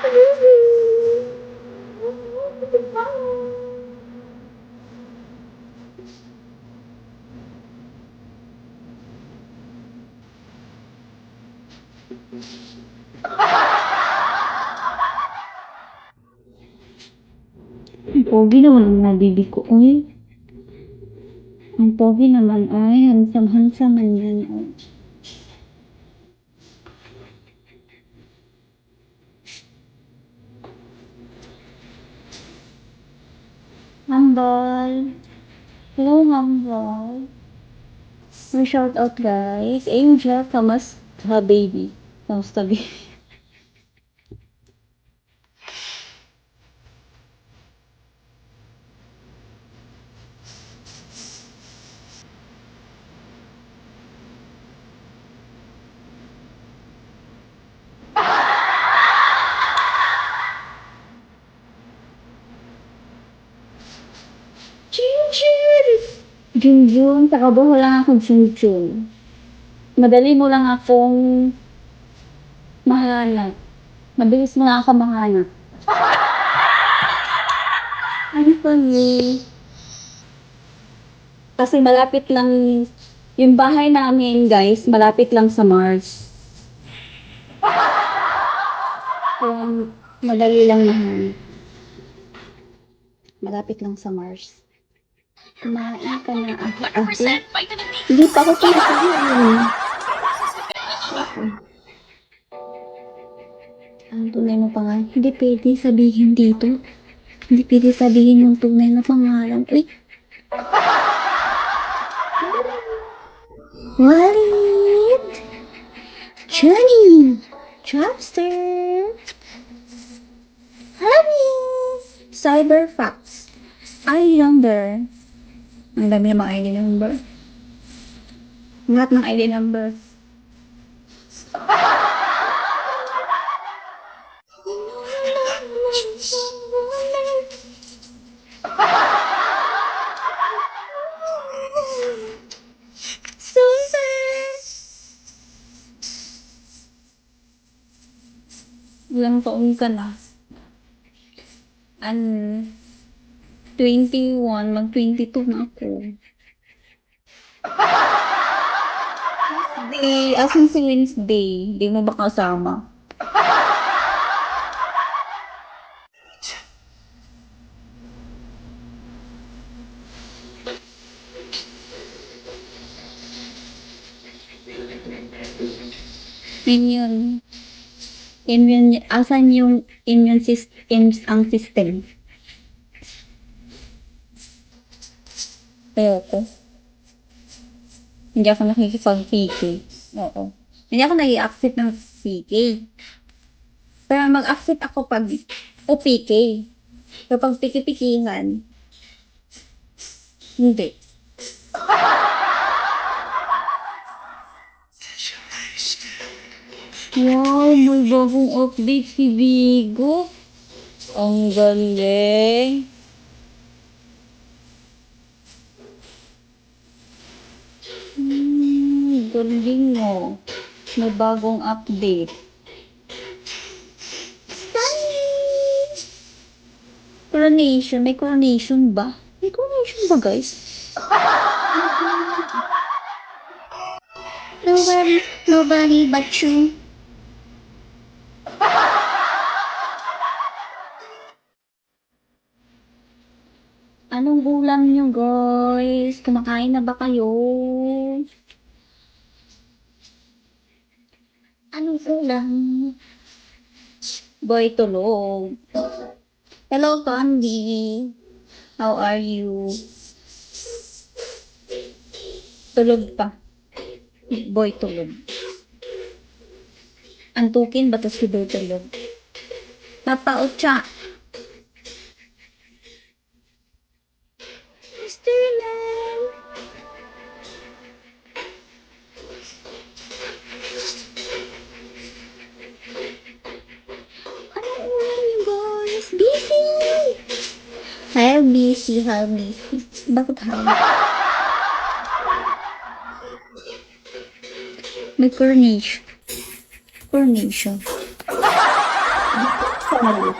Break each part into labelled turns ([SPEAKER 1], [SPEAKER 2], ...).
[SPEAKER 1] Ang pogi naman ang nabibi ko. Uy, ang pogi naman ay. Handsome man yan. Ay. Humble. Hello, Humble. May shout out guys. Angel, kamusta baby? Kamusta baby? Junjun, takabaho lang akong Junjun. Madali mo lang akong mahanap. Mabilis mo lang ako mahanap. Ano pa ni? Kasi malapit lang, yung bahay namin guys, malapit lang sa Mars. Kaya madali lang mahanap. Malapit lang sa Mars. Kumain ka na ate. Hindi pa ako kumakain. Ang tunay mo pangalan. Hindi pwede sabihin dito. Hindi pwede sabihin yung tunay na pangalan. Uy! Walid! Johnny! Chopster! Honey! Cyberfax. I number. Ang dami namang ID number. Lahat ng ID number. Ilang taon ka na? 21, mag-22 na ako. Wednesday, asan si Wednesday? Di mo ba kasama? Asan yung immune system, ang system? Ayoko. Hindi ako nakikipag-PK. Oo. Hindi ako nag-i-accept ng PK. Pero mag-accept ako pag OPK. Kapag piki-pikingan, hindi. Wow, may bagong update si Bigo. Ang galing. Galing mo. May bagong update. Stunning! Coronation. May coronation ba? May coronation ba, guys? Nobody but you. Anong ulam niyo, guys? Kumakain na ba kayo? Anong ulam? Boy, tulog. Hello, Candy. How are you? Tulog pa. Boy, tulog. Antukin ba to si Boy tulog? Papa Ocha. Mr. Lam. Anong ulam niyo, guys? Busy! How busy. Bakit how? May coronation. Family.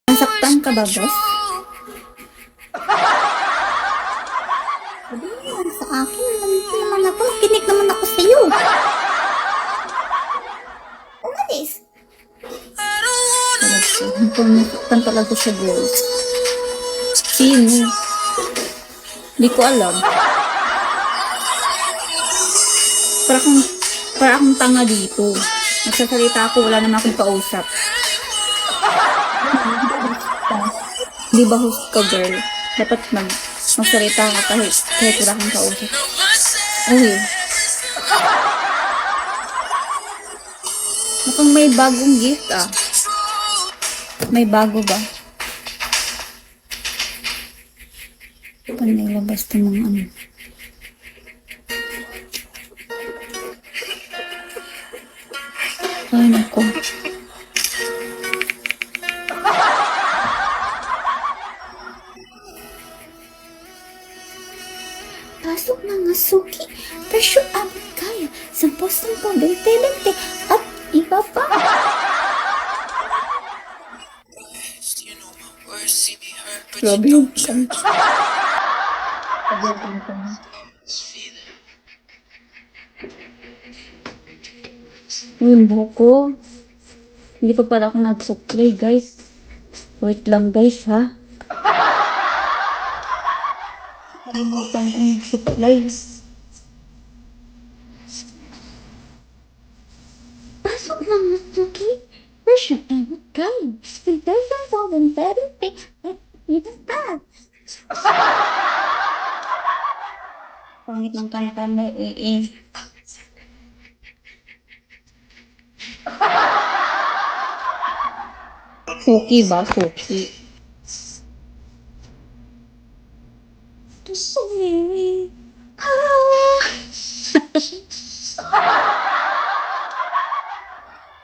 [SPEAKER 2] Nasaktan ka ba, boss? Sabi mo naman sa akin, nandito naman ako, nakinig naman ako sa'yo. Umalis. Talaga, nasaktan talaga siya, boss. Sino? Hindi ko alam. Para akong, para akong tanga dito. Nagsasalita ako, wala naman akong kausap. Di ba host ka, girl? Dapat magsalita ka kahit wala kang kausap. Okay. Mukhang may bagong gift ah. May bago ba? Paano nailabas ito ng ano? Ay, nako. Pasok mga suki, presyo abot kaya, 10, 20, at iba pa. Grabe yung kanta. Yung buhok ko. Hindi pa pala ako nag-supply, guys. Wait lang, guys, ha? Kalimutan ko yung supplies. Pasok mga suki, presyo abot kaya, 10, 20, at iba pa. Pangit ng kanta mo, eh. Suki ba? Suki.
[SPEAKER 1] Sorry.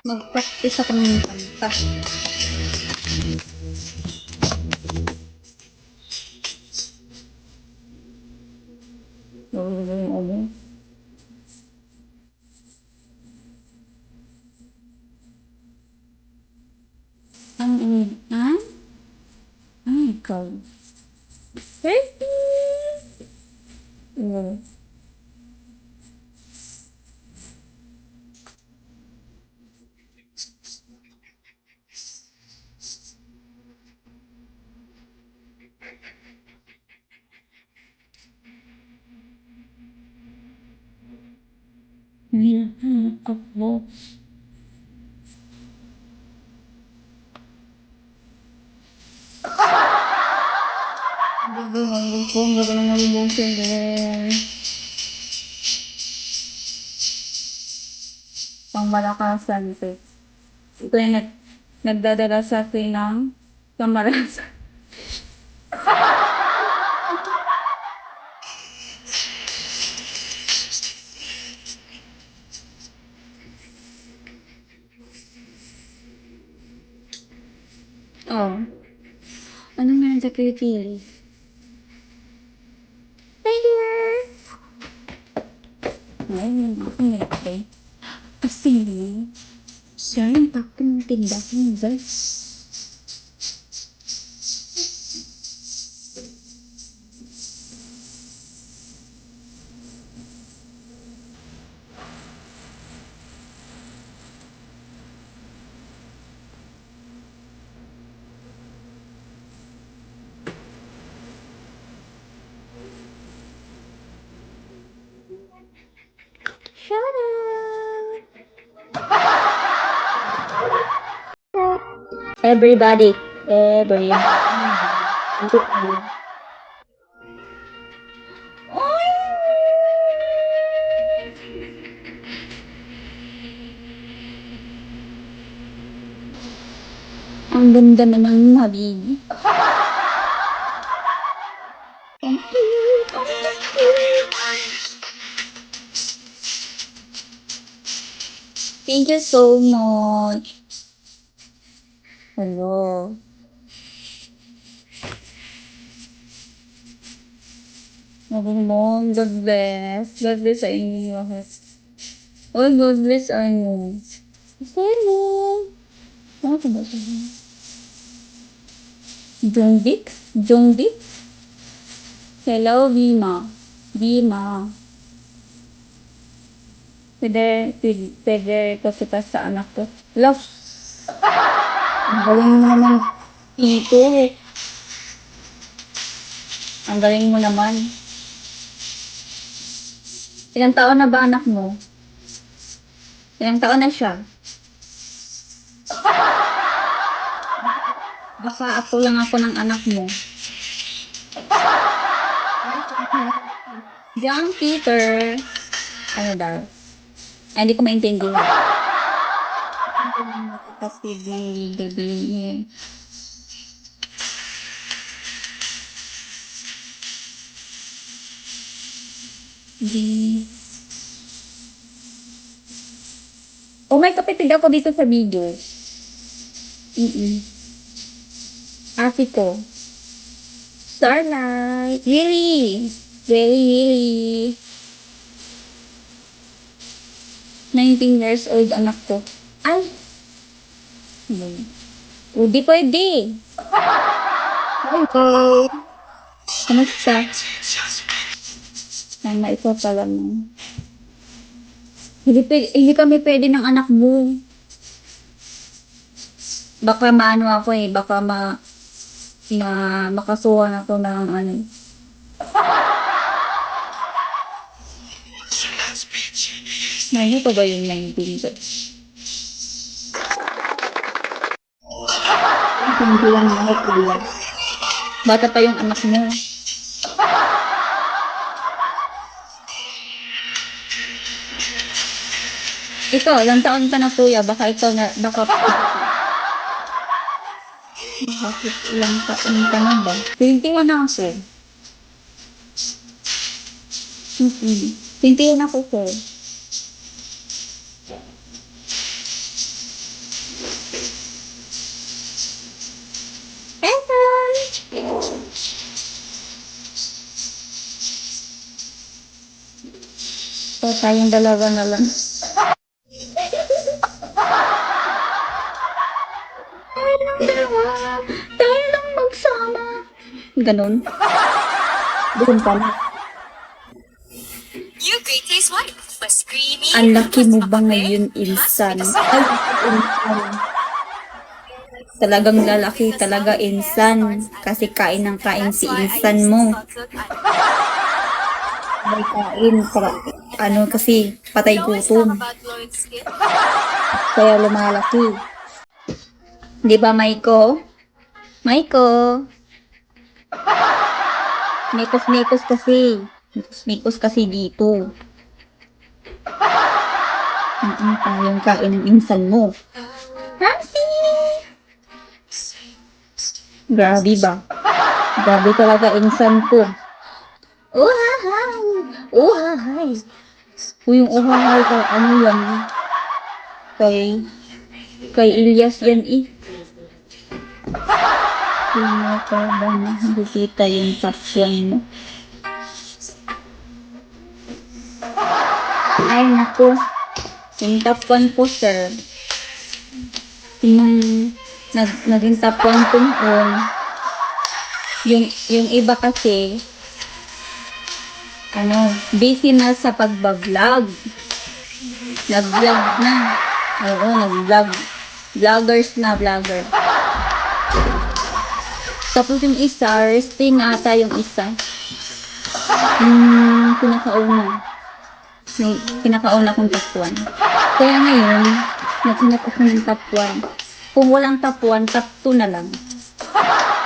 [SPEAKER 2] Mag-practice ako ng kanta.
[SPEAKER 1] Ang ha? Ay, ikaw. Baby!
[SPEAKER 2] Mm.
[SPEAKER 1] Ako.
[SPEAKER 2] Pang malakasan, te. Ito yung nagdadala sa akin ng kamalasan.
[SPEAKER 1] Oh. Anong meron sa kilikili? Failure! Ay, ako nilapay. Kasi, siya yung takong tinda ko, guys. Shut up! Everybody. Everybody. Ang ganda naman, Habibi. Thank you. Thank you. Thank you so much. Hello. Maging mo, God bless. God bless sa inyo. Oh, God bless sa inyo. Hello. Ano ba ito? Jungdik? Jungdik? Hello, Vima. Vima. Pwede ko kita sa anak ko. Love. Ang galing mo naman. Ito. Ang galing mo naman. Ilang taon na ba anak mo? Ilang taon na siya? Baka ako lang ako ng anak mo. John Peter. Ano daw? Ay, hindi ko maintindihan. Kapatid ng baby niya. Di. Oh, may kapatid ako dito sa video. Aki ko. Starlight. Really? Really? 19 years old anak ko. Ay! Hindi pwede. Hello. Kamusta? Sana ito pala mo. Hindi kami pwede ng anak mo. Baka maano ako eh. Baka makasuhan ako ng ano. Ngayon pa ba yung 19? Hindi lang ako kuya. Bata pa yung anak mo. Ikaw, ilang taon ka na kuya? Baka ikaw na, baka
[SPEAKER 2] Bakit ilang taon ka na ba?
[SPEAKER 1] 21 na ako.
[SPEAKER 2] 21 ako, sir.
[SPEAKER 1] So, tayong dalawa na lang.
[SPEAKER 2] Tayo lang magsama. Ganon. Doon ka na.
[SPEAKER 3] Your great taste what? Was creamy.
[SPEAKER 2] Ang laki mo ba ngayon, insan? Ay, insan. Talagang lalaki talaga, insan. Kasi kain ng kain si insan mo. May kain. Ano kasi, patay gutom. Kaya lumalaki. Di ba, Maiko? Maiko? Mikos-mikos kasi. Mikos kasi dito. Tayong kain ng insan mo. Ramsey! Grabe ba? Grabe talaga insan ko. Uhahay! Uhahay! Yung uhahay ka, ano yan? Kay Ilyas yan eh. Sino ka ba na nakikita yung tapyan mo? Ay, naku. Yung top 1 po, sir. Naging top 1 po noon. Yung iba kasi, busy na sa pagbablog. Nag-vlog na. Oo, nag-vlog. Vloggers na, vlogger. Tapos yung isa, resting ata yung isa. Pinakauna. Yung pinakauna kong top 1. Kaya ngayon, nagsinap ako ng top 1. Kung walang top 1, top 2 na lang.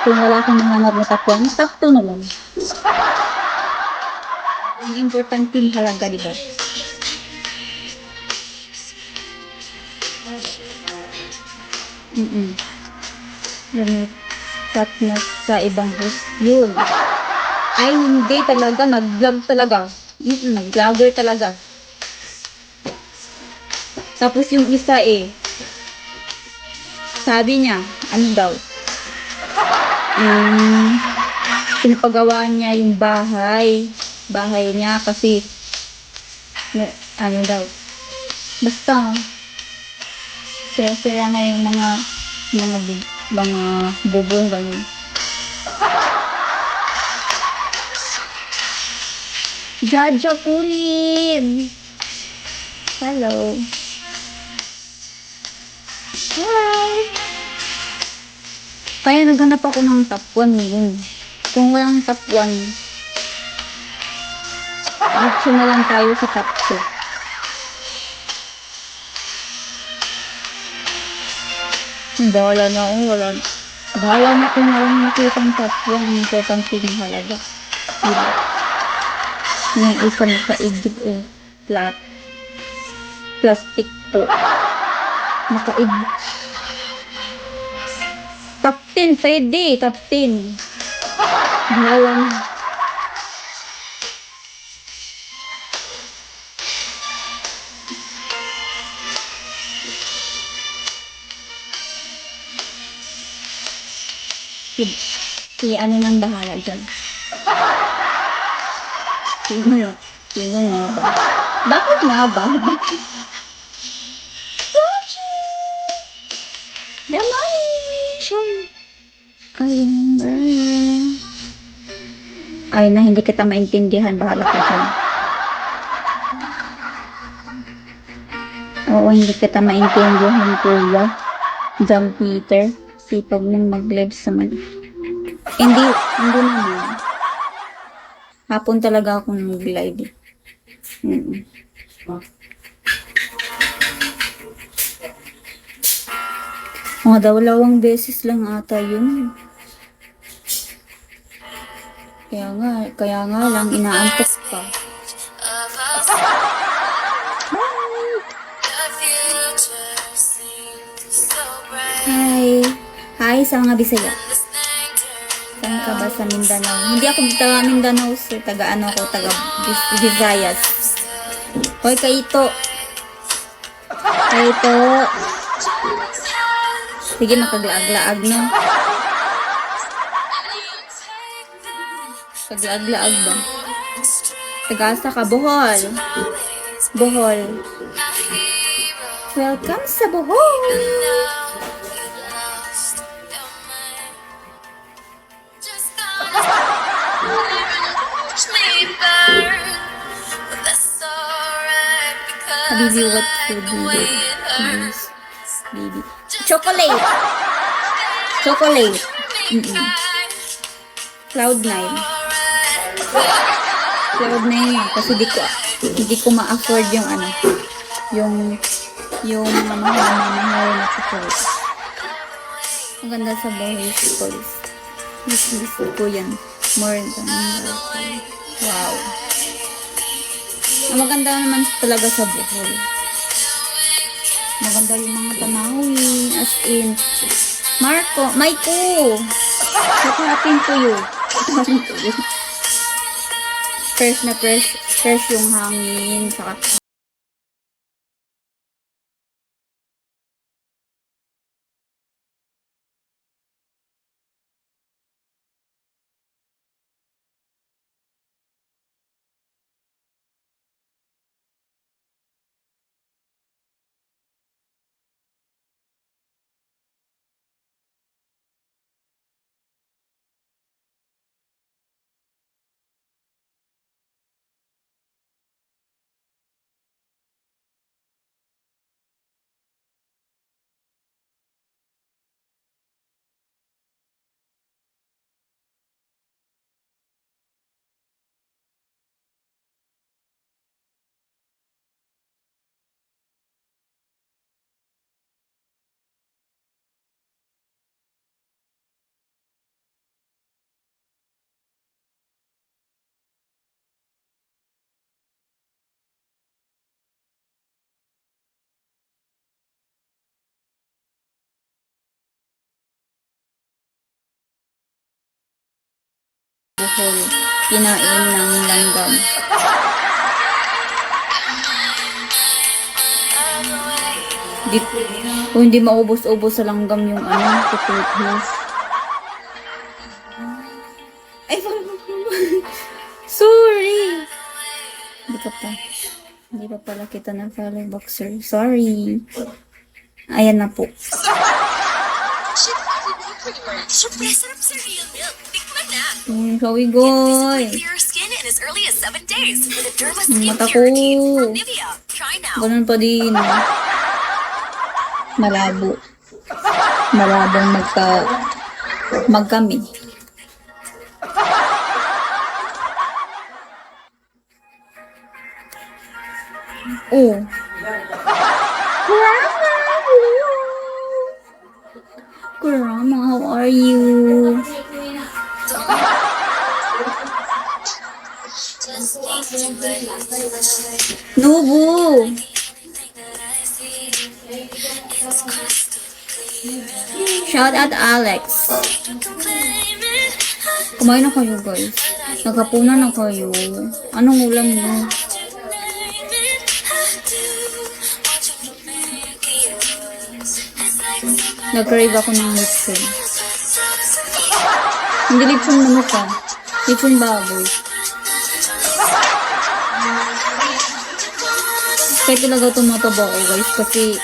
[SPEAKER 2] Kung wala akong nahanap na top 1, top 2 na lang. Ang importante yung halaga, diba? Chat na sa ibang host yun. Ay, hindi talaga. Nag-vlog talaga. Nag-vlogger talaga. Tapos yung isa sabi niya, ano daw? Pinapagawa niya yung bahay. Bahay niya kasi, ano daw? Basta, sira-sira na yung mga bubong ganun. Jaja Kulin! Hello. Hi! Kaya naghanap ako ng top 1 ngayon. Kung walang top 1, dito na lang tayo sa top 2. Bahala na ako, bahala na kung walang nakitang top 1, nakitang halaga. Diba? Yung isa nakaigib plastic po. Nakaigib. Top 10, pwede, top 10. Bahala na. Ano nang bahala dyan? Sino yun? Sino nga ba? Bakit nga ba? Ay na, hindi kita maintindihan. Bahala ka dyan. Oo, hindi kita maintindihan, kuya. John Peter. Sipag mong mag-live sa Hindi naman. Hapon talaga ako mag-live. Mga dalawang beses lang ata yun. Kaya nga lang inaantok pa. Hi. Hi, sa mga Bisaya. Saan ka ba sa Mindanao? Hindi ako taga Mindanao, sir. Taga ano ako, taga Visayas. Hoy, Kaito. Kaito. Sige, makaglaag-laag no. Paglaag-laag ba? Taga-asa ka, Bohol. Bohol. Welcome sa Bohol. Habibi, what food do you use? Baby. Chocolate. Chocolate. Cloud9. Cloud9 yan. Kasi hindi ko ma-afford yung ano. Yung mga mahal na chocolate. Ang ganda sa Bohol Schools. List ko yan. More than wow. Ang maganda naman talaga sa Bohol. Maganda yung mga tanawin. As in, Maiko! Happy to you. Fresh na fresh yung hangin. Saka Bohol, kinain ng langgam. Kung hindi maubos-ubos sa langgam yung tutulog. Ay, sorry! Hindi pa pala kita na follow boxer. Sorry. Ayan na po.
[SPEAKER 3] Surprise sarap sa real milk. Tikman na.
[SPEAKER 2] Kawigoy.
[SPEAKER 3] Clear skin in as early as 7 days with a Derma
[SPEAKER 2] Mata ko.
[SPEAKER 3] Skincare Kit from Nivea. Try now.
[SPEAKER 2] Ganun pa din. Malabo. Malabong magkami. Oh. Kurama, how are you? Nubu! Shout out Alex. Kumain na kayo guys. Nagkapunan na kayo. Anong ulam niyo? Nag-crave ako ng lechon. Hindi lechon manok ah. Lechon baboy. Kaya talaga tumataba ako guys kasi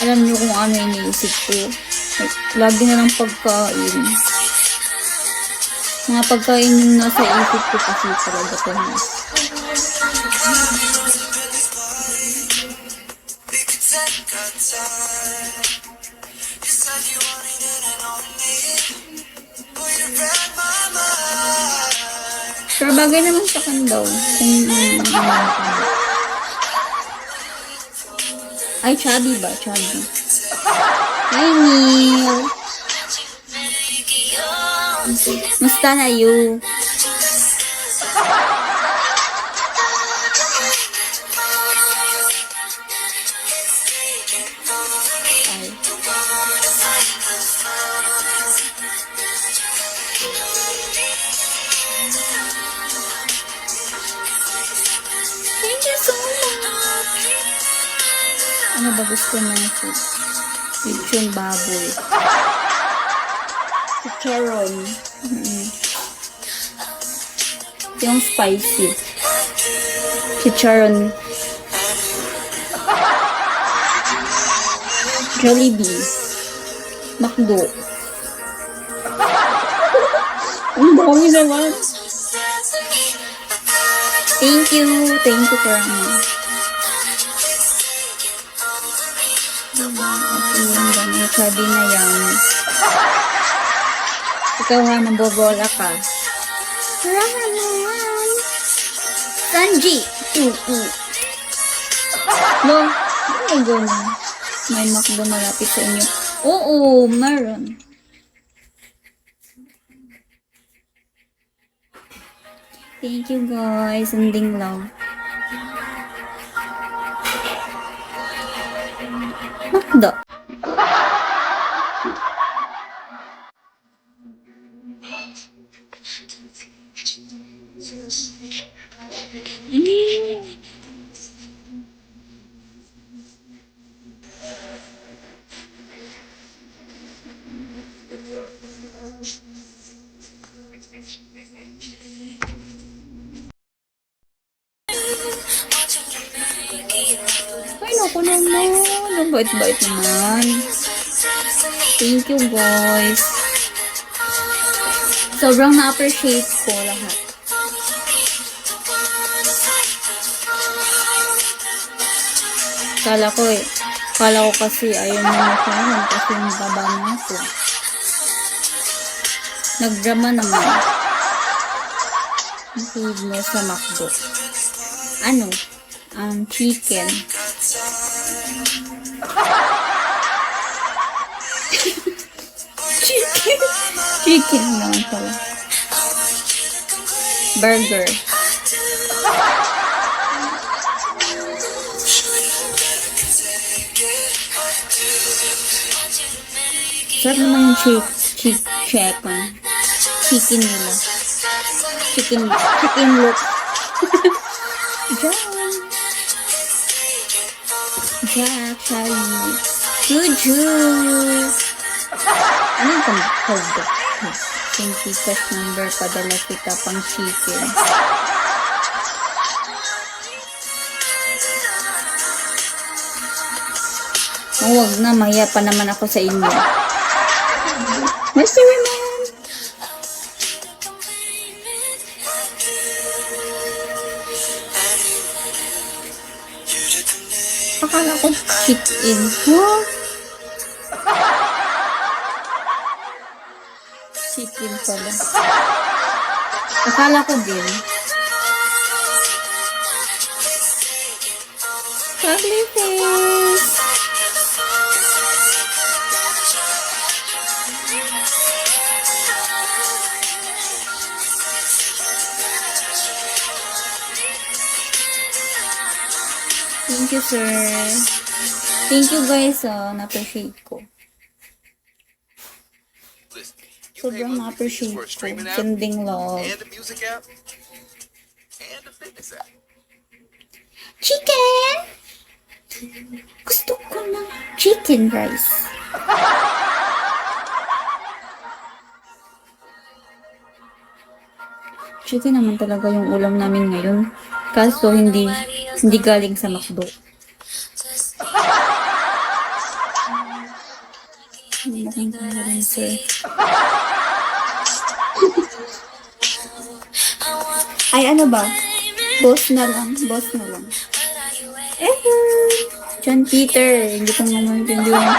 [SPEAKER 2] alam niyo kung ano iniisip ko. Like, lagi na lang pagkain. Mga pagkain yung nasa isip ko kasi talaga ko na. Sure, bagay naman sa akin daw. Ay, chubby ba? Chubby. Hi, Neil. Musta na you? Ay. Ano ba gusto mong food? Lechon baboy. Chicharon. Yung spicy. Chicharon. Jollibee. McDo. Ang dami naman. Thank you. Thank you for sabi na yan. Ikaw ha, mambobola ka. Rahan naman. Sanji. No, ano ganun? May McDo malapit sa inyo. Oo, meron. Thank you guys. Ending lang. McDo. Ay, naku naman. Ang bait-bait naman. Thank you, guys. Sobrang na-appreciate ko lahat. Kala ko kasi ayun na sa akin kasi nababa na ako. Nagdrama naman. Food mo sa McDo. Ano? Ang chicken. Chicken naman pala. Burger. Sarap naman yung chicken nila. Chicken look. Jack, Charlie. Juju. Ano yung pang-hold? 20 cash number, padala kita pang chicken. Huwag na, mahiya pa naman ako sa inyo. Mr. Women! Akala ko chicken. Huh? Chicken pala. Akala ko din. Ugly face. Thank you, sir. Thank you, guys. Na-appreciate ko. Sobrang na-appreciate ko. Sending love. Chicken! Gusto ko ng chicken rice. Chicken naman talaga yung ulam namin ngayon. Kaso hindi galing sa McDo. Ay, ano ba? Boss na lang. John Peter, hindi ko naman maintindihan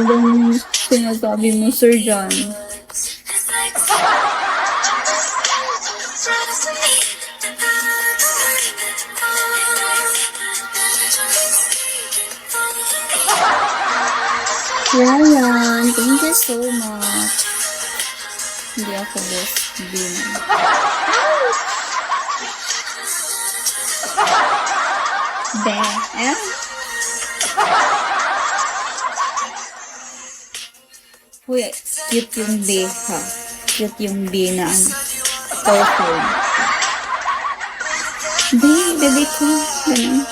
[SPEAKER 2] yung sinasabi mo, Sir John. Ryan, thank you so much. Hindi ako boss din. Uy, cute yung B, ha? Cute yung B na ano. Household. Bebe ko. Ganun.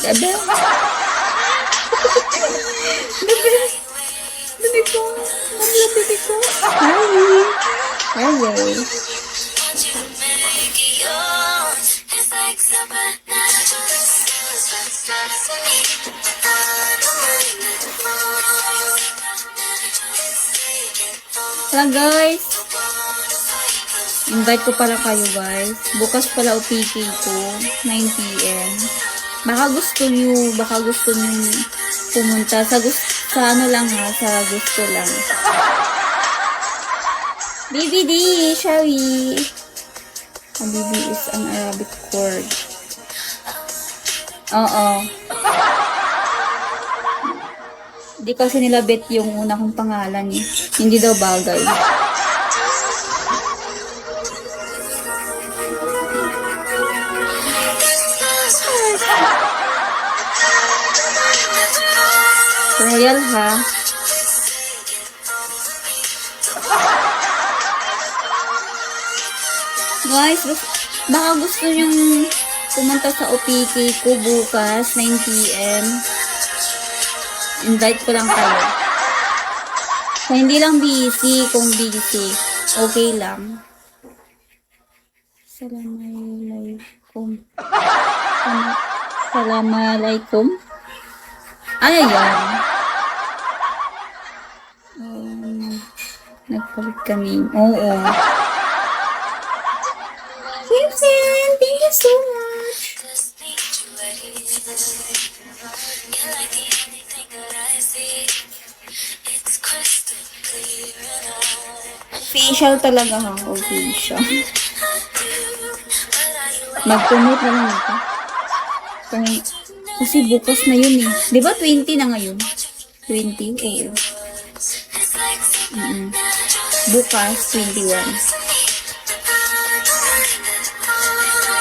[SPEAKER 1] Bebe. Bebe. Bebe ko. Mamla, bebe ko. Hi. Hi. Hello guys. Invite ko pala kayo guys. Bukas pala OPK ko. 9 p.m. Baka gusto nyo pumunta. Sa ano lang ha, sa gusto lang. BBD, shall we? BBD is an Arabic word. Oo. Di kasi nila bet yung una kong pangalan eh. Hindi daw bagay. Royal ha. Guys, baka gusto nyong pumunta sa OPK ko bukas 9 p.m. Invite ko lang kayo. Kung hindi lang busy, kung busy, okay lang. Assalamualaikum. Assalamualaikum. Ano yan? Nagpalit kami. Oo. Vincent, thank you so much. Official talaga ha. Official. Mag-promote na lang ito. Kasi bukas na yun eh. Di ba 20 na ngayon? 20? Oo. Bukas, 21.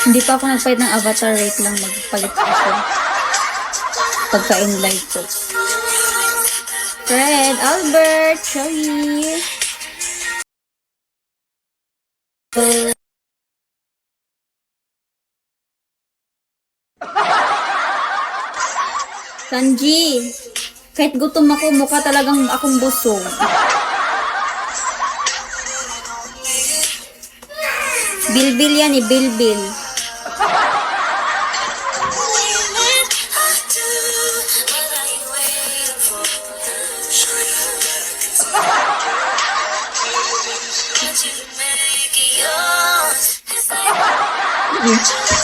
[SPEAKER 1] Hindi pa ako nagpalit ng avatar rate lang. Magpalit ako. Pagka-in live ko. Fred, Albert, Shelly. Sanji, kahit gutom ako, mukha talagang akong busog. Bilbil yan eh, bilbil.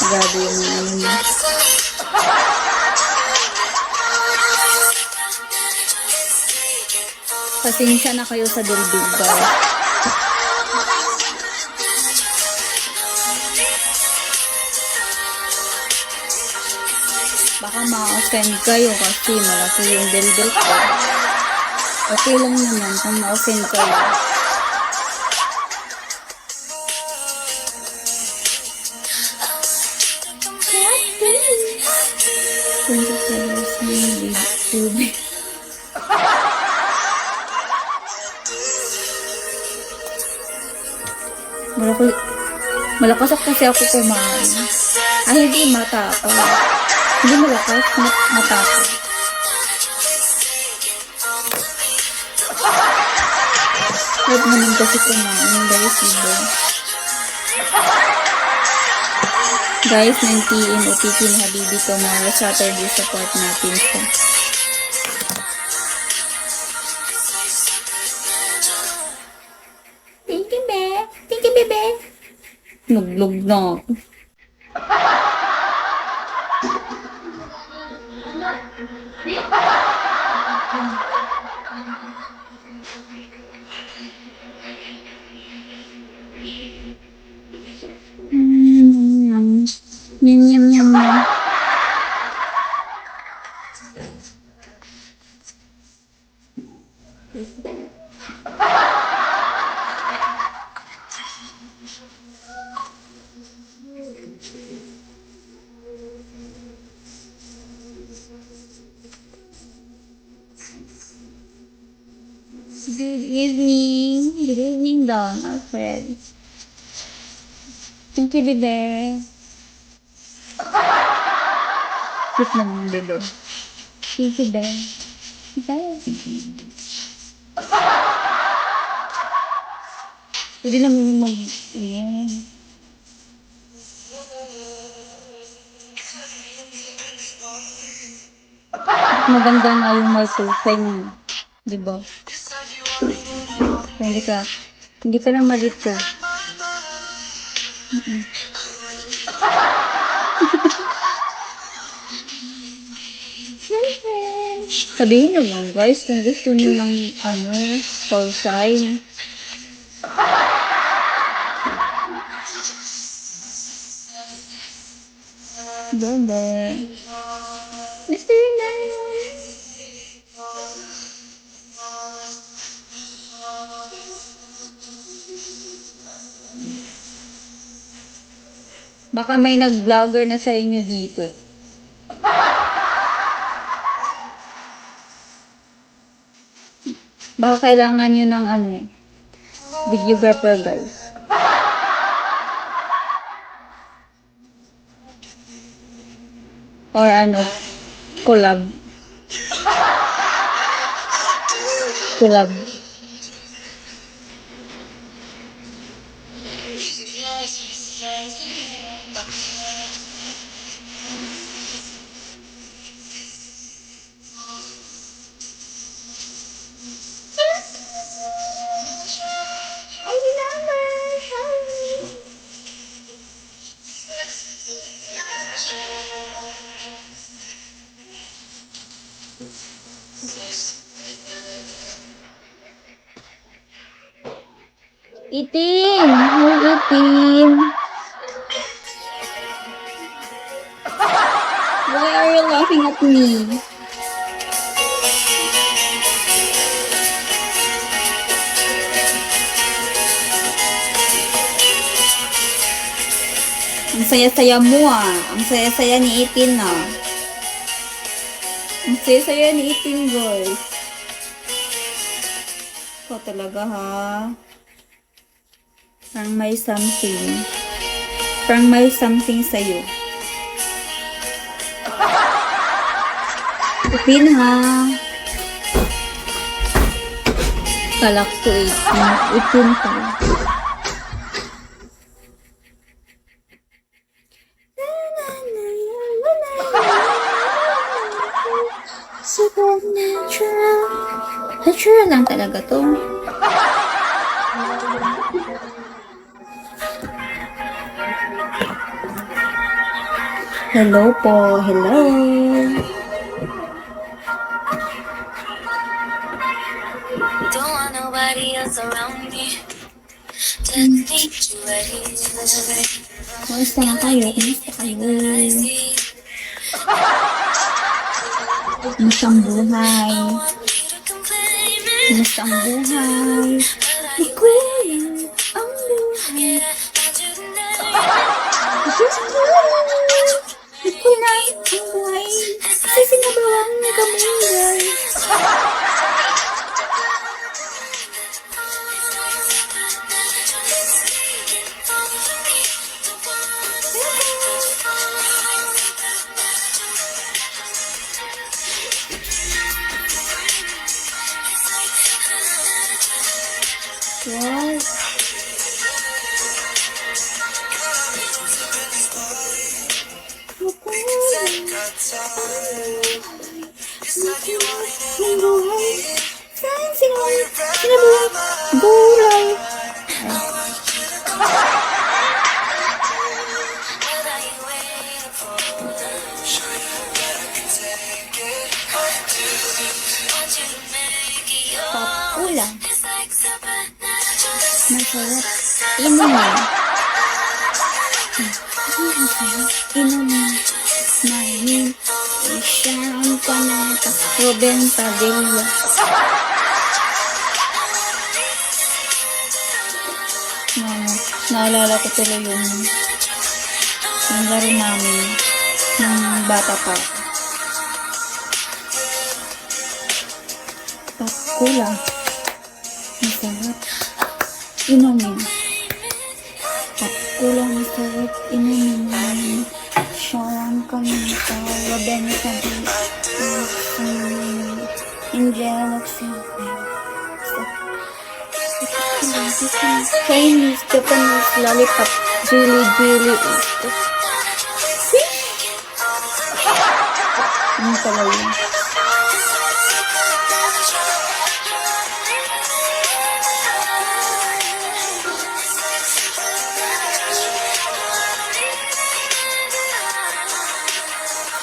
[SPEAKER 1] Grabe yung ano niya. Pasensya na kayo sa bilbil ba? Baka ma-offend kayo kasi malaki yung bilbil ko. Okay lang naman kung ma-offend kayo. Malakas ako kasi ako kumain. Ay, hindi mata ako. Hindi malakas, mata ako. Huwag naman kasi kumain, guys, diba? Guys, 9 p.m. OPK ni Habibi tomorrow, Saturday, support natin siya. Thank you, be. Thank you, bebe. Luglog na ako. Yum, yum, yum. Good evening. Good evening, Don, our friend. Thank you, bebe.
[SPEAKER 2] Cute naman bebe. Sige be. Okay. Pwede naman mag... Yeah. Maganda nga yung may tufay mo. Diba? Hindi ka lang malit ka. Sabihin nyo lang guys, kung gusto nyo ng call sign. Bebe. Mr. Lion. Baka may nag-vlogger na sa inyo dito. Baka kailangan nyo ng videographer guys. Or collab. Collab. Itim! Hoy, itim! Why are you laughing at me? Ang saya-saya mo Ang saya-saya ni Itin Ang saya-saya ni Itin guys. Ikaw talaga Parang may something. Parang may something sa'yo. Itin Kalak ko Itin pa. Supernatural. Natural lang talaga to. Hello po. Hello.
[SPEAKER 3] Don't want nobody else around me. Just need you right here.
[SPEAKER 1] Kumusta na kayo? Kumusta kayo? Kumusta ang buhay? Kumusta ang buhay? Di ko lang ang buhay. Di ko lang ang buhay. Kasi sinabawan niya kami guys. Wow. Sinabawan gulay. Papula. Masarap. Inumin. Inumin. Mahin. Isyahan ka na. Ruben Padilla. Naalala ko tuloy yung laro namin ng bata pa. Papula. Masarap. Inumin. Papula masarap. Inumin. Sharan ka ng tawag Dennis na Indian Chinese, Japanese, lollipop, jelly. Ano pala yun?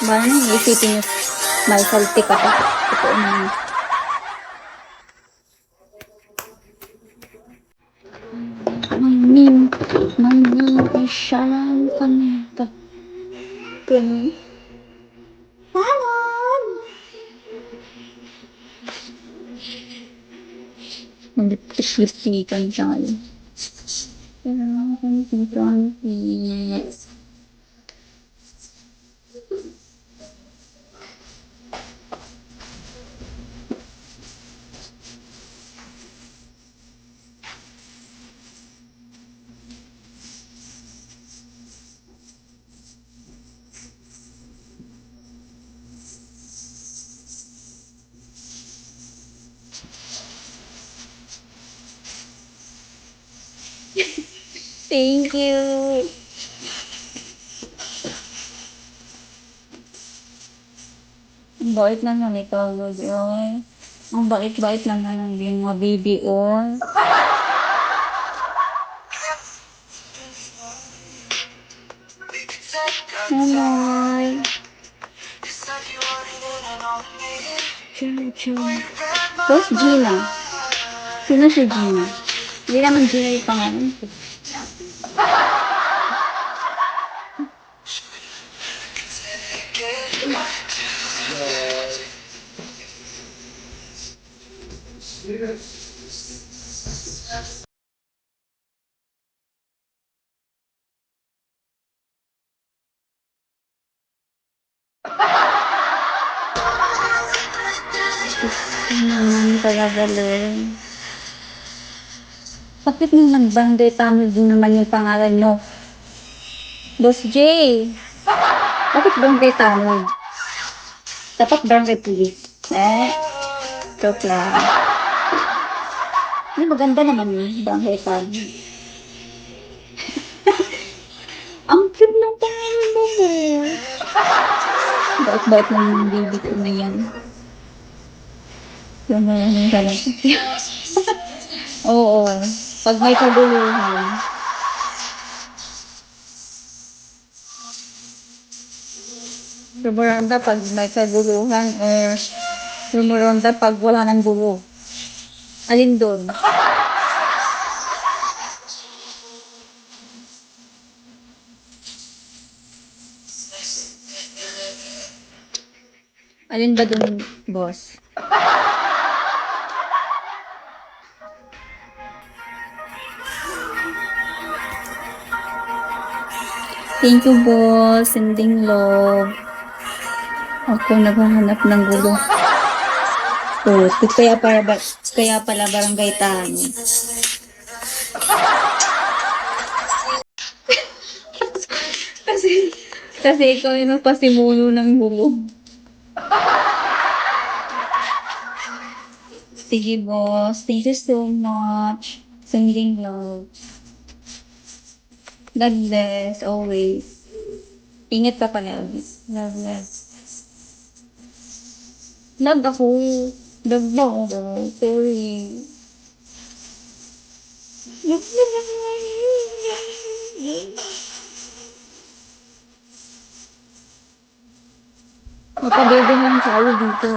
[SPEAKER 1] Baka nang isipin nyo, may saltik ako. Totoo naman. My name is Sharon Kanita. Kani? Sharon! Nagtipik-lipikan siya ngayon. Sharon Kanita. Yes. Thank you. Ang bait naman ikaw, Lord. Ang bait-bait naman ng mga baby, oh. Hello. Who's Gina? Sino si Gina? Hindi naman Gina yung pangalan ko. Naman talaga, Lord. Bakit naman Barangay Tamil din naman yung pangalan nyo? Boss J. Bakit Barangay Tamil? Dapat Barangay Police. Joke lang. Ay, maganda naman yun, Barangay Tamil. Ang cute ng pangalan mo, Lord. Bait-bait ng baby ko na yan. Yung mga talaga. Oo. Pag may kaguluhan. Sumuronda pag may kaguluhan or sumuronda pag wala ng gulo. Alin doon? Alin ba doon, boss? Thank you, boss. Sending love. Ako naghahanap ng gulo. Oh, kaya pala barangay Tani. kasi ikaw yung nagpasimulo ng gulo. Sige, boss. Thank you so much. Sending love. God bless, always. Ingat ka palagi. God bless. Love ako. Love mo ako. Sorry. Magpabebe lang tayo dito.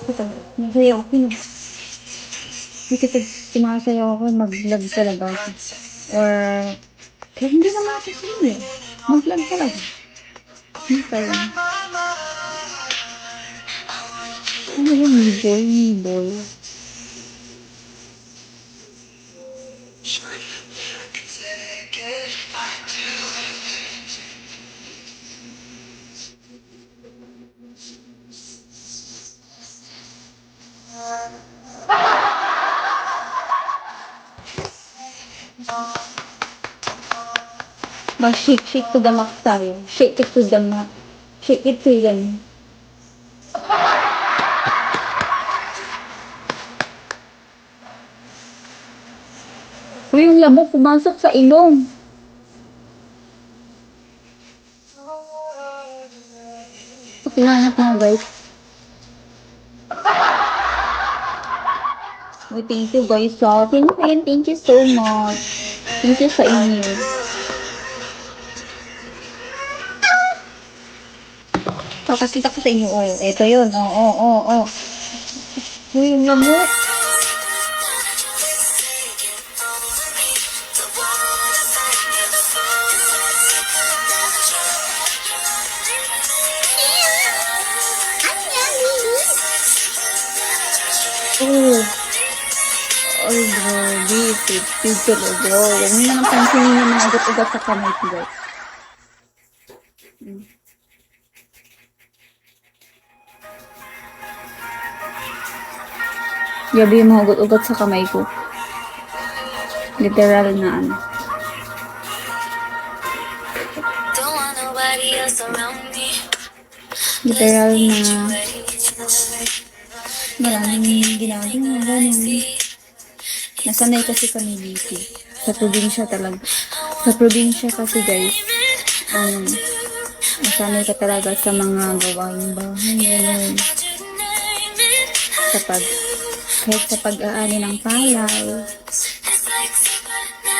[SPEAKER 1] Ito, masaya ako. Hindi kita sumasayaw ako, mag-vlog talaga ako. Or, kaya hindi naman ako sila eh. Mag-vlog talaga. Hindi pa rin. Ano yung boy?
[SPEAKER 2] Mag-shake to the max tayo. Shake it to the max. Shake it to the max. Uy, yung lamok pumasok sa ilong. Pinahanap mo, guys. Uy, thank you, guys. So, thank you so much. Thank you sa inyo. Pakasita ko sa inyo. Oh, ito yun. Oh. Uy, yung lamok. Oh. Ay, grabe. Tipid talaga. Huwag niyo naman pansinin yung mga ugat-ugat sa kamay ko, guys. Grabe yung mga ugat-ugat sa kamay ko. Literal na ano.
[SPEAKER 3] Don't want nobody else around me.
[SPEAKER 2] Literal na
[SPEAKER 3] Ready.
[SPEAKER 2] maraming ginagawa. Ganun. Nasanay kasi kami dito. Sa probinsya talaga. Sa probinsya kasi, guys, nasanay ka talaga sa mga gawaing bahay. Ganun. Kahit sa pag-aani ng palay,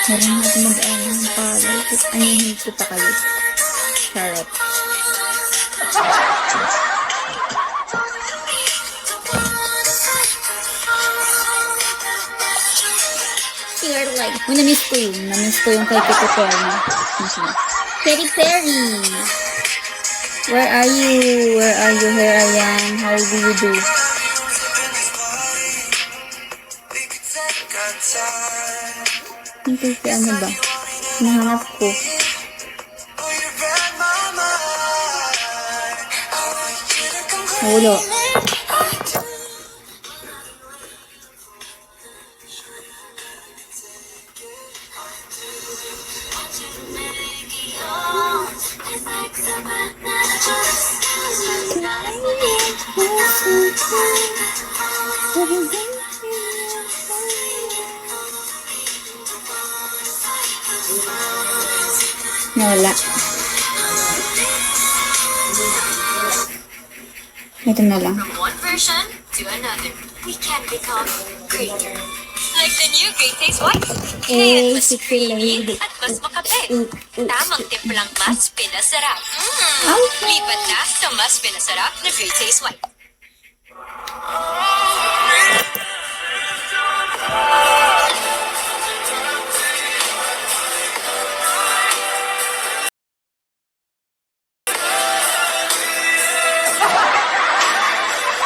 [SPEAKER 2] meron natin mag-aani ng palay. Anihin ko pa kayo. Charot. Uy, na-miss ko yun. Na-miss ko yung kay Katy Perry. Katy Perry! Where are you? Where are you? Here I am. How do you do? Hindi si ano ba? Nahanap ko. Wala. Nawala. Ito na lang.
[SPEAKER 3] From one version to another, we can become greater. Like the new Great Taste White. Ngayon mas creamy at mas makapit. Tamang timplang mas pinasarap. Lipat na sa mas pinasarap na Great Taste White.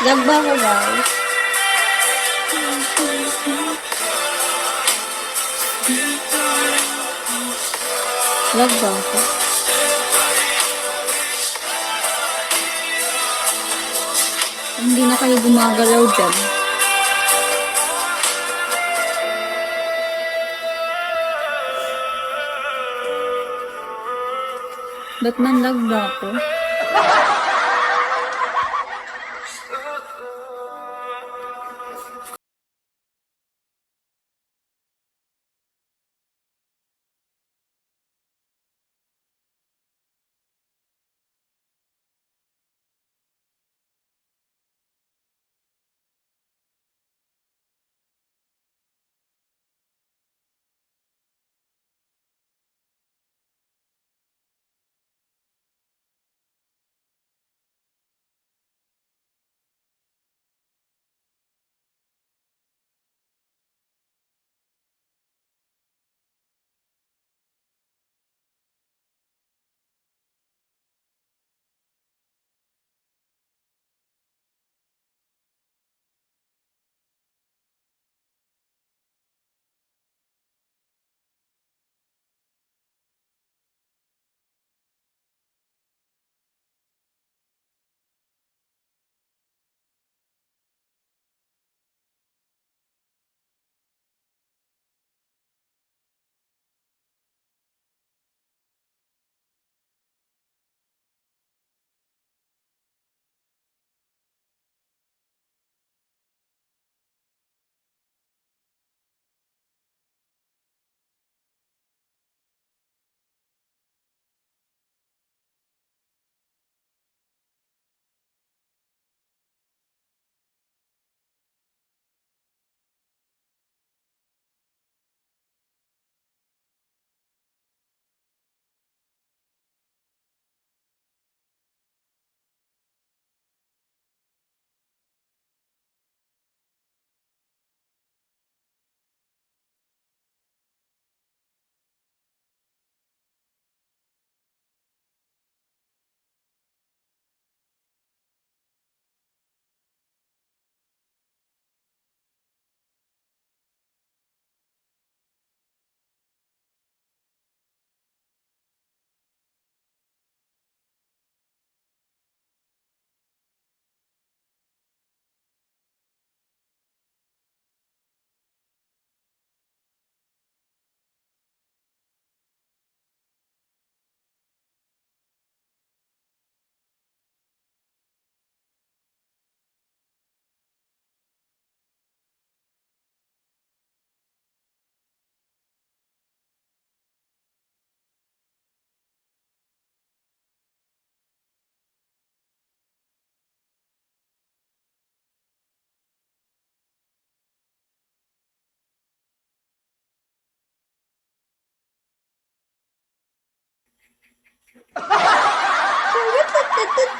[SPEAKER 2] Lag ba ako, guys? Lag ba ako? Hindi na kayo gumagalaw dyan. Ba't man lag ba ako?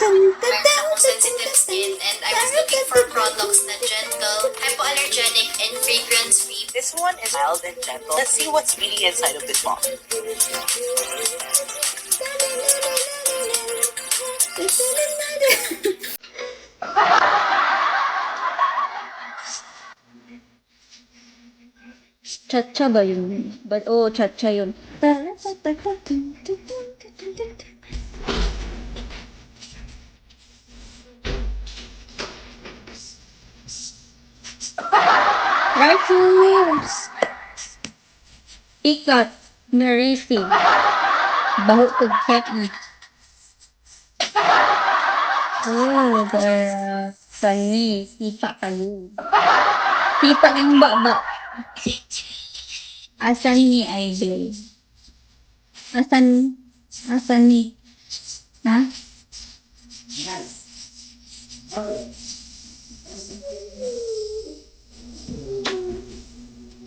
[SPEAKER 3] Meron akong sensitive skin and I was looking for products na gentle, hypoallergenic, and fragrance-free.
[SPEAKER 4] This one is mild and gentle. Let's see what's really inside of this box.
[SPEAKER 2] Chacha ba yun? Oo, chacha yun. Right here. Ikat. Marisi. Baho kag chat na. Oh, sani. Sipa kayo. Sipa yung baba. Asan ni Idol? Asan ni? Ha?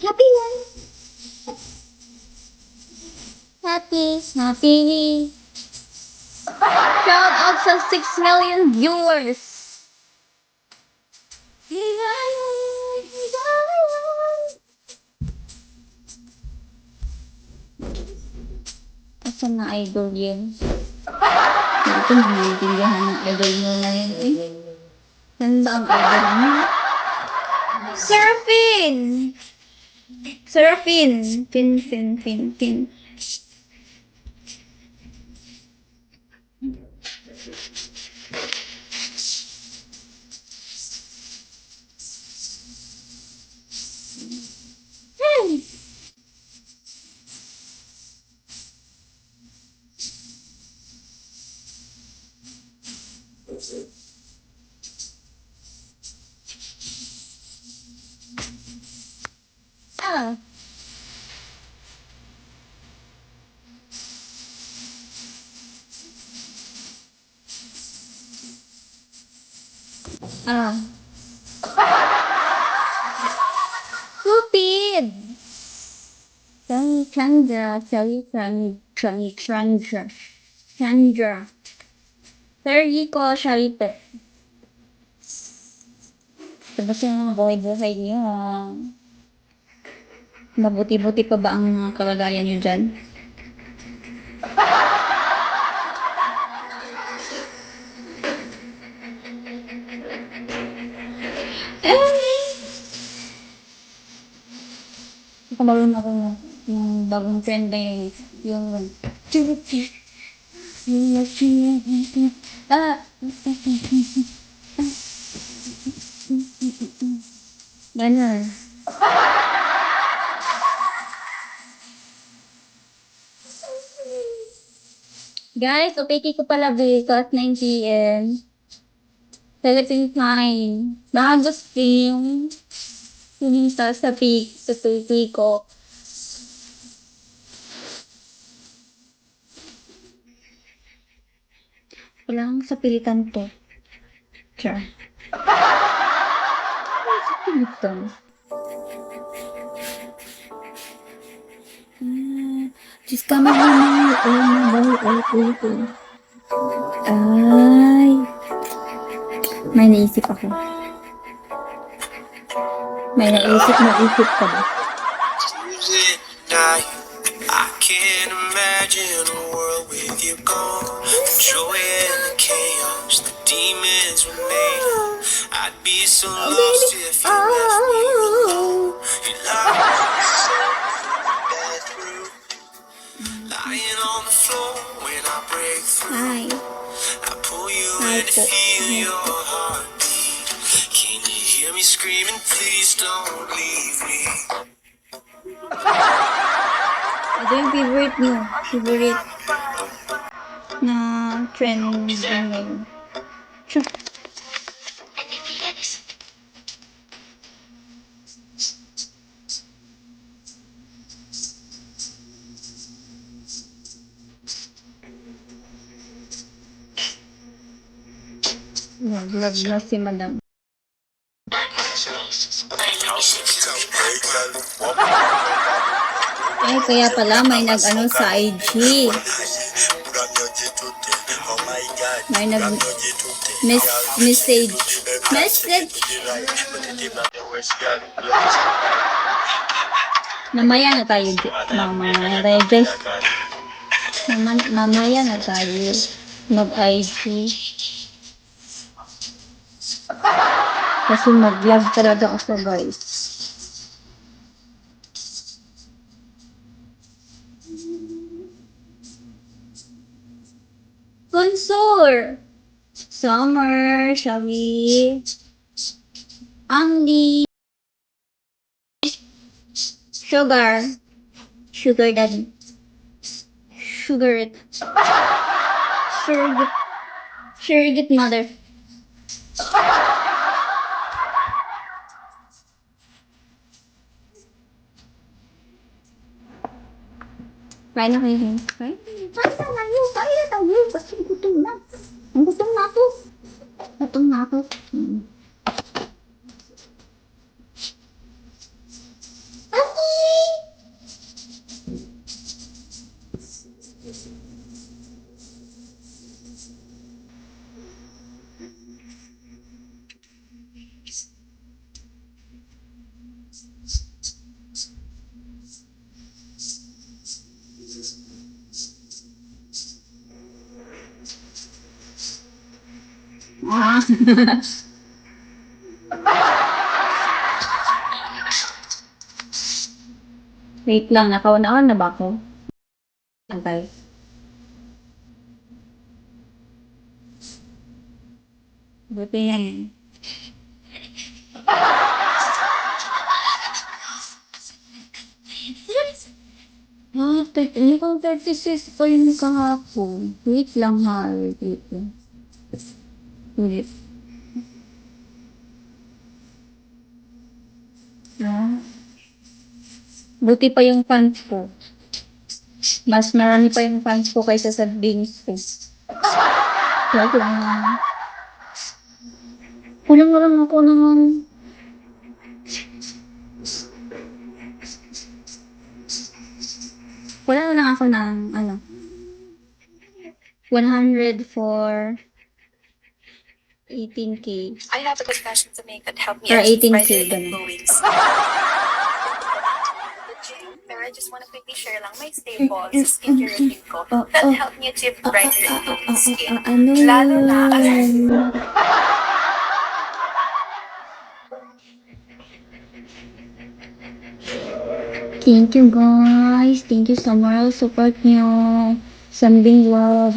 [SPEAKER 2] Happy lang. Happy. Shout out sa 6 million viewers. Asan na idol yan? Hindi ko nangyayahan ng idol mo na yun eh. Saan ba ang idol mo? Seraphine! Fin. Ah. Ah. Stupid! Chandra. Sergi ko, Sharite. Tapos yung mga buhay-buhay niyo. Mabuti-buti pa ba ang kalagayan niyo dyan? Kamarun ako yung bagong trend na yung Ganun. Guys, upiki ko pala because 9 p.m. 17 time. Nakagos yung sa tuloy ko. Walang sa pilitan to. Sure. Sa pilitan. Diyos ka Ay. May naisip ako. May naisip ka ba?
[SPEAKER 5] I can't imagine a world with you gone. The joy and the chaos, the demons were made of. I'd be so lost if you left me alone. You lied through, lying on the floor when I break through.
[SPEAKER 2] Hi.
[SPEAKER 5] I pull you in to feel your heartbeat. Can you hear me screaming? Please don't leave me.
[SPEAKER 2] Ito yung favorite na trend ngayon. Sure. Vlog na si madam. Ay, kaya pala may nag-ano sa IG. May message. Message! Mamaya na tayo, mamaya na tayo, guys. Mamaya na tayo mag-IG. Kasi mag-vlog talaga ako, guys. Consor! Summer, shall we? Andy. Sugar. Sugar daddy. Sugar it. Surrogate. Surrogate mother. Kain na kayo. Kain? Kain na yun. Kain na tayo. Kasi gutom na. Ang gutom na ako. Gutom na ako. Ah. Wait lang, nakaunaan na ba ako? Okay. Buti yan. Mukhang 36 pa yun kahapon. Wait lang ha. Wait lang. Wait. Ah. Buti pa yung fans ko. Mas marami pa yung fans ko kaysa sa Dings ko. Wait lang. Kulang na lang ako naman. Wala na lang ako ng, 100 for 18K.
[SPEAKER 3] I have a confession to make that helped me
[SPEAKER 2] Or
[SPEAKER 3] achieve
[SPEAKER 2] 18K,
[SPEAKER 3] my
[SPEAKER 2] ganun.
[SPEAKER 3] goals. Pero I just want to quickly share lang my staples sa skincare routine ko that help me achieve brighter and glowing skin. Lalo na
[SPEAKER 2] Thank you guys. Thank you sa moral support nyo. Sambing wow.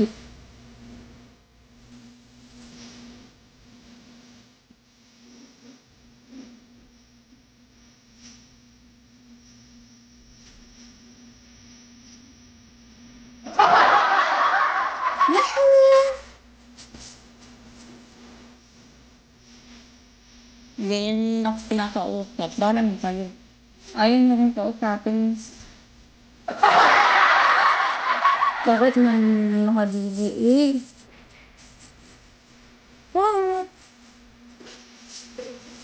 [SPEAKER 2] Ganyan ako pinakausap. Parang kayo. Ayun na rin kausapin. Bakit man nakadidi eh? What?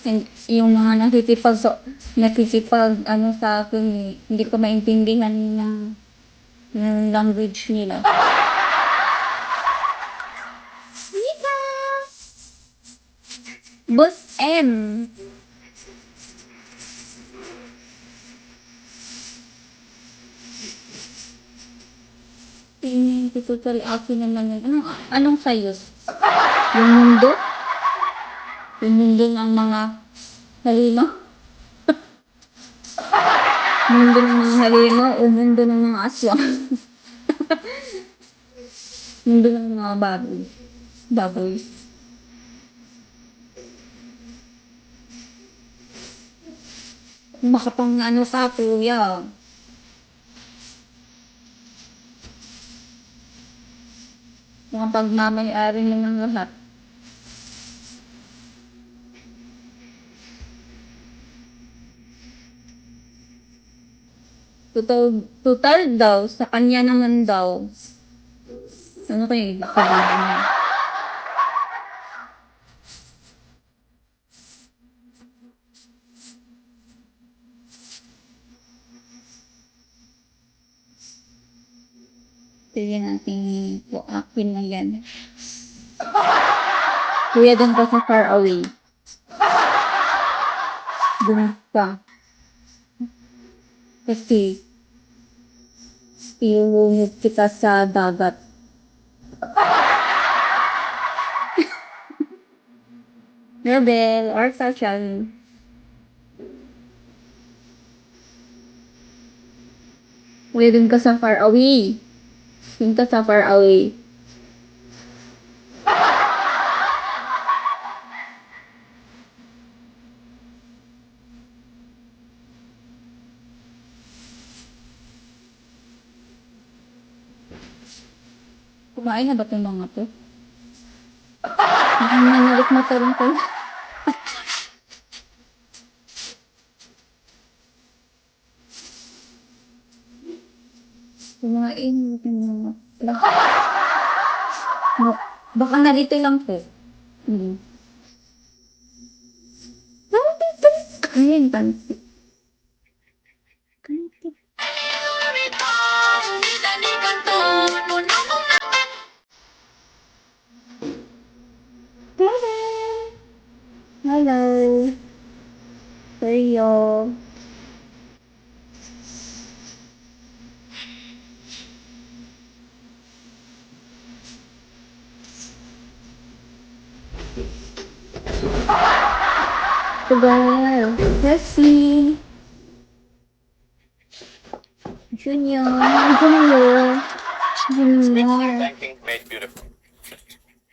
[SPEAKER 2] And yung mga nakikipag sa akin eh, hindi ko maintindihan ng language nila. Mika! Boss M! Total akin naman yun. Anong sayo? Yung mundo? Yung mundo ng mga halima? Mundo ng mga halima o mundo ng mga aswang? Mundo ng mga baboy. Baboy. Baka pang sa kuya. Mga pagmamayari mo ng lahat. Total daw, sa kanya naman daw. Ano kayo? Sige natin po akin na yan. Kuya, doon ka sa far away. Doon ka. Kasi, iuwid kita sa dagat. Rebel or social. Kuya, doon ka sa far away. Doon ka sa far away. Kumain na ba itong mga to? Nanalik mo tarong ko. Kumain na itong mga no, baka narito lang po. Ayan, tanti. Hello. Seryo. Sugar. Jessie. Junior. Junior. Junior.
[SPEAKER 5] Made beautiful.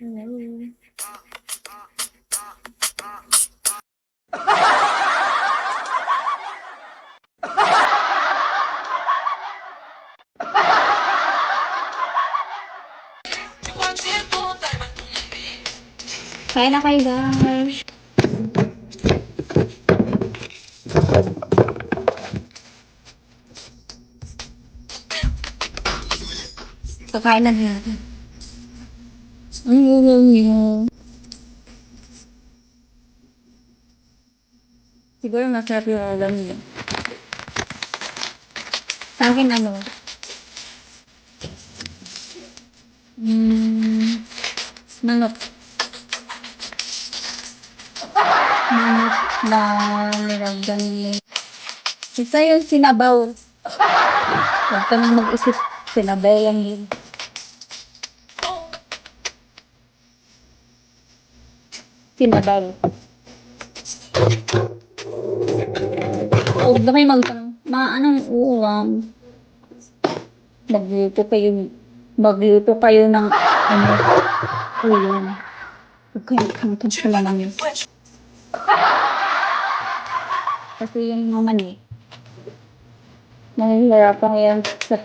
[SPEAKER 2] Hello. Kain na kayo, guys. Kakain na natin. Siguro masarap yung alam niyo. Sa akin ano? Manok. Manok na nilagyan ni... Isa yung sinabaw. Huwag ka nang mag-isip. Sinabaw yan yun. Sinabaw. Huwag na kayo anong ulam. Magluto kayo ng ulam. Huwag kayo kangtong sila lang yun. Kasi yung naman nahihirapan yan sa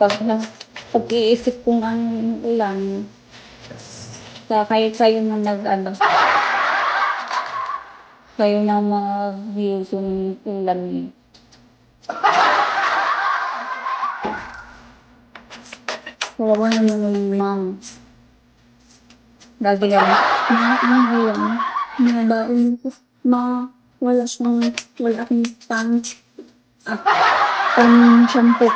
[SPEAKER 2] pag-iisip kung anong ulam. Sa kayo na kayo na mag-views yung ulam niyo. Kawawa naman yung mom. Lagi lang. Nabaon ko. Wala akong pang shampoo.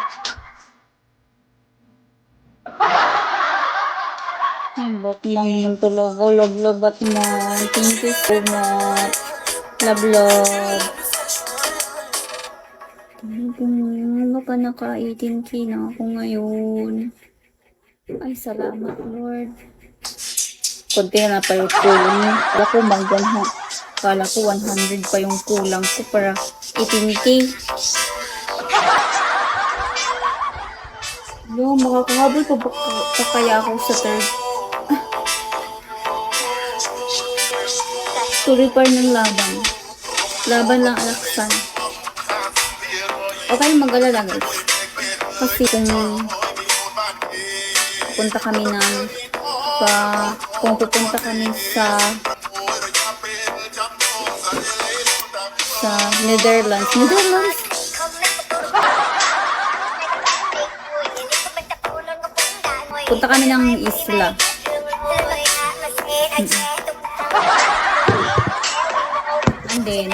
[SPEAKER 2] Lobot lang yung tulog. Log-lobat na. Thank you so much. Love. Ano pa naka-18K na ako ngayon. Ay, salamat, Lord. Kunti na pa yung kulang. Kala ko 100 pa yung kulang ko para 18K. No, makakahabol pa kaya ako sa third. Tuloy pa rin ng laban. Laban lang alaksan. Okay, mag-alala guys. Kasi kung pupunta kami sa Netherlands. Punta kami ng isla. And then,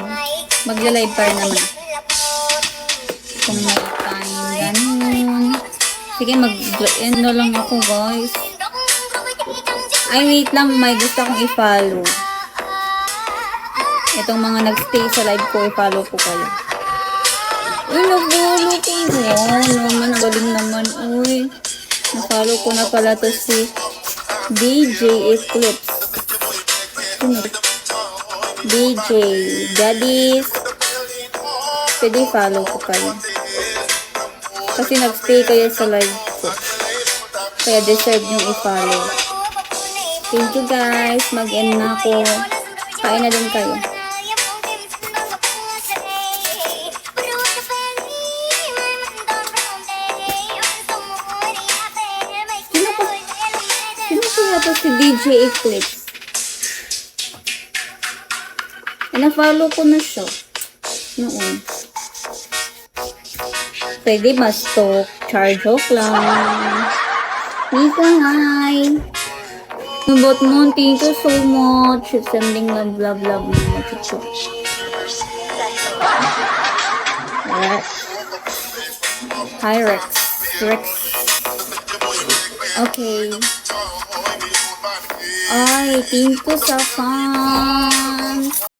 [SPEAKER 2] magla-live pa rin naman. Kung may time, ganun. Sige, mag-end na lang ako, guys. Ay, wait lang. May gusto akong i-follow. Itong mga nagstay sa live ko, i-follow ko kayo. Uy, nag-follow ko. Wow, naman, galing naman. Uy, na-follow ko na pala to si DJ Eclipse. Sino? DJ Daddies. Pwede follow ko kayo. Kasi nagstay kayo sa live ko. Kaya deserve nyo i-follow. Thank you guys. Mag-end na ako. Kain na din kayo. Sino kaya to si DJ Eclipse? Na-follow ko na siya. Noon. Pwede ba stalk? Char-joke lang. Mika, hi! About mo, thank you so much. Sending love, love, love. Rex. Hi, Rex. Rex. Okay. Ay, thank you sa fans.